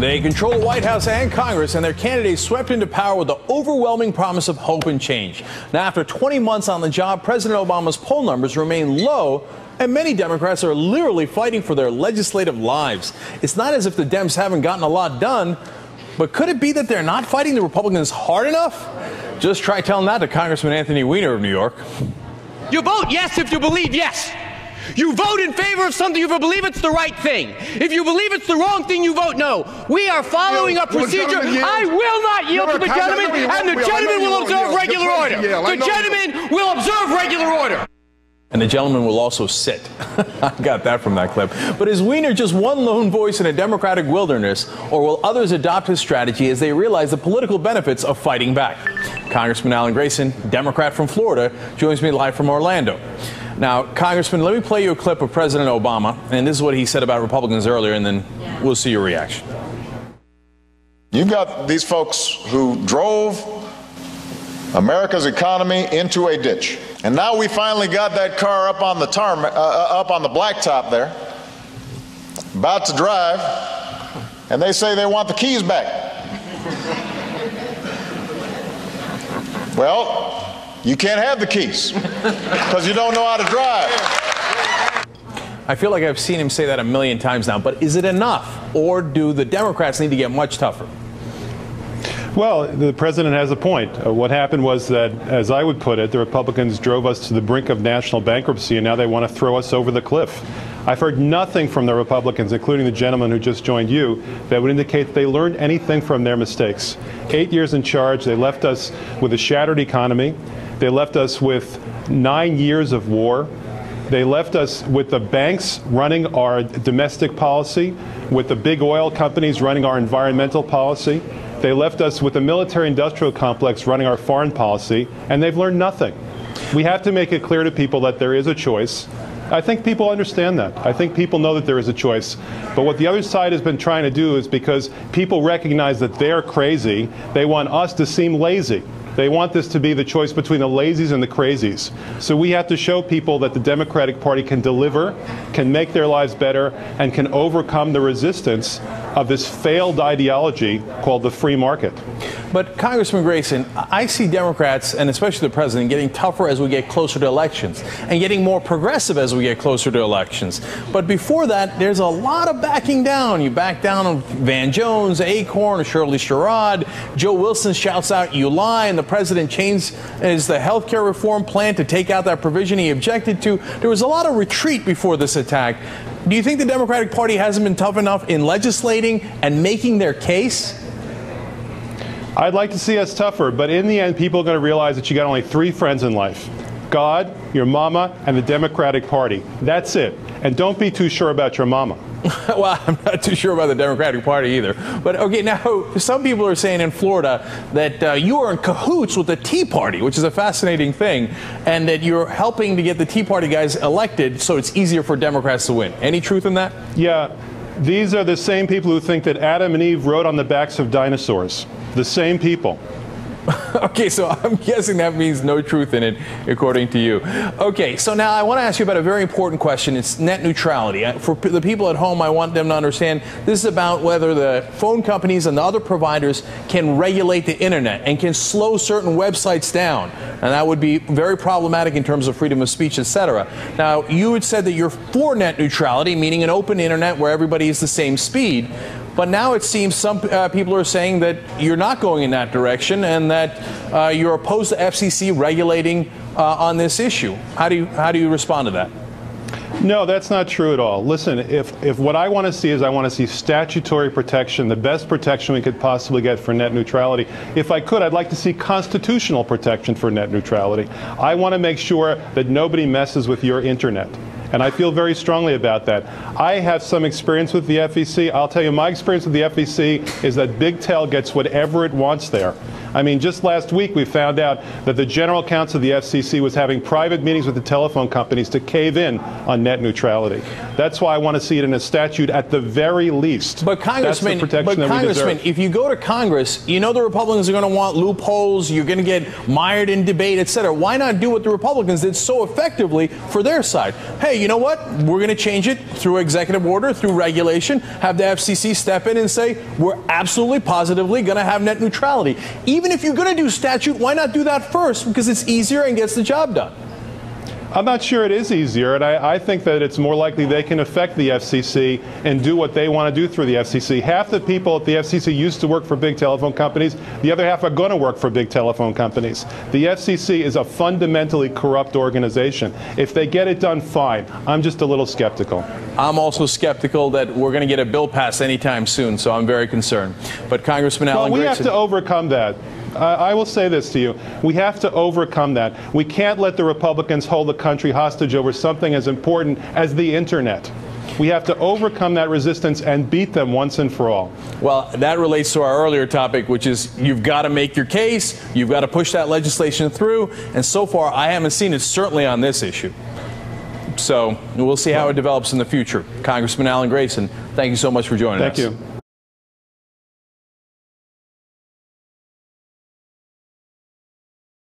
They control the White House and Congress, and their candidates swept into power with the overwhelming promise of hope and change. Now, after 20 months on the job, President Obama's poll numbers remain low, and many Democrats are literally fighting for their legislative lives. It's not as if the Dems haven't gotten a lot done, but could it be that they're not fighting the Republicans hard enough? Just try telling that to Congressman Anthony Weiner of New York. You vote yes if you believe yes. You vote in favor of something if you believe it's the right thing. If you believe it's the wrong thing, you vote no. We are following a procedure. I will not yield to the gentleman, and the gentleman will observe regular order. The gentleman will observe regular order. And the gentleman will also sit. I got that from that clip. But is Weiner just one lone voice in a Democratic wilderness, or will others adopt his strategy as they realize the political benefits of fighting back? Congressman Alan Grayson, Democrat from Florida, joins me live from Orlando. Now, Congressman, let me play you a clip of President Obama, and this is what he said about Republicans earlier, and then we'll see your reaction. You've got these folks who drove America's economy into a ditch, and now we finally got that car up on the up on the blacktop there, about to drive, and they say they want the keys back. Well, you can't have the keys because you don't know how to drive. I feel like I've seen him say that a million times now, but is it enough, or do the Democrats need to get much tougher? Well, the president has a point. What happened was that, as I would put it, the Republicans drove us to the brink of national bankruptcy, and now they want to throw us over the cliff. I've heard nothing from the Republicans, including the gentleman who just joined you, that would indicate they learned anything from their mistakes. 8 years in charge, they left us with a shattered economy. They left us with 9 years of war. They left us with the banks running our domestic policy, with the big oil companies running our environmental policy. They left us with the military-industrial complex running our foreign policy, and they've learned nothing. We have to make it clear to people that there is a choice. I think people understand that. I think people know that there is a choice. But what the other side has been trying to do is, because people recognize that they're crazy, they want us to seem lazy. They want this to be the choice between the lazies and the crazies. So we have to show people that the Democratic Party can deliver, can make their lives better, and can overcome the resistance of this failed ideology called the free market. But Congressman Grayson, I see Democrats, and especially the president, getting tougher as we get closer to elections and getting more progressive as we get closer to elections. But before that, there's a lot of backing down. You back down on Van Jones, Acorn, Shirley Sherrod. Joe Wilson shouts out, "You lie," and the president changed the health care reform plan to take out that provision he objected to. There was a lot of retreat before this attack. Do you think the Democratic Party hasn't been tough enough in legislating and making their case? I'd like to see us tougher, but in the end, people are going to realize that you got only 3 friends in life: God, your mama, and the Democratic Party. That's it. And don't be too sure about your mama. Well, I'm not too sure about the Democratic Party either. But, okay, now, some people are saying in Florida that you are in cahoots with the Tea Party, which is a fascinating thing, and that you're helping to get the Tea Party guys elected so it's easier for Democrats to win. Any truth in that? Yeah. These are the same people who think that Adam and Eve rode on the backs of dinosaurs. The same people. Okay, so I'm guessing that means no truth in it, according to you. Okay, so now I want to ask you about a very important question. It's net neutrality. For the people at home, I want them to understand this is about whether the phone companies and the other providers can regulate the internet and can slow certain websites down. And that would be very problematic in terms of freedom of speech, etc. Now, you had said that you're for net neutrality, meaning an open internet where everybody is the same speed. But now it seems some people are saying that you're not going in that direction and that you're opposed to FCC regulating on this issue. How do you respond to that? No, that's not true at all. Listen, if what I want to see is I want to see statutory protection, the best protection we could possibly get for net neutrality. If I could, I'd like to see constitutional protection for net neutrality. I want to make sure that nobody messes with your internet. And I feel very strongly about that. I have some experience with the FEC. I'll tell you, my experience with the FEC is that Big Tel gets whatever it wants there. I mean, just last week we found out that the general counsel of the FCC was having private meetings with the telephone companies to cave in on net neutrality. That's why I want to see it in a statute at the very least. But Congressman, if you go to Congress, you know the Republicans are going to want loopholes, you're going to get mired in debate, etc. Why not do what the Republicans did so effectively for their side? Hey, you know what? We're going to change it through executive order, through regulation, have the FCC step in and say, we're absolutely positively going to have net neutrality. Even if you're going to do statute, why not do that first? Because it's easier and gets the job done. I'm not sure it is easier, and I think that it's more likely they can affect the FCC and do what they want to do through the FCC. Half the people at the FCC used to work for big telephone companies. The other half are going to work for big telephone companies. The FCC is a fundamentally corrupt organization. If they get it done, fine. I'm just a little skeptical. I'm also skeptical that we're going to get a bill passed anytime soon, so I'm very concerned. But Congressman Alan Grayson, we have to overcome that. I will say this to you. We have to overcome that. We can't let the Republicans hold the country hostage over something as important as the Internet. We have to overcome that resistance and beat them once and for all. Well, that relates to our earlier topic, which is you've got to make your case, you've got to push that legislation through, and so far I haven't seen it, certainly on this issue. So we'll see how it develops in the future. Congressman Alan Grayson, thank you so much for joining us. Thank you.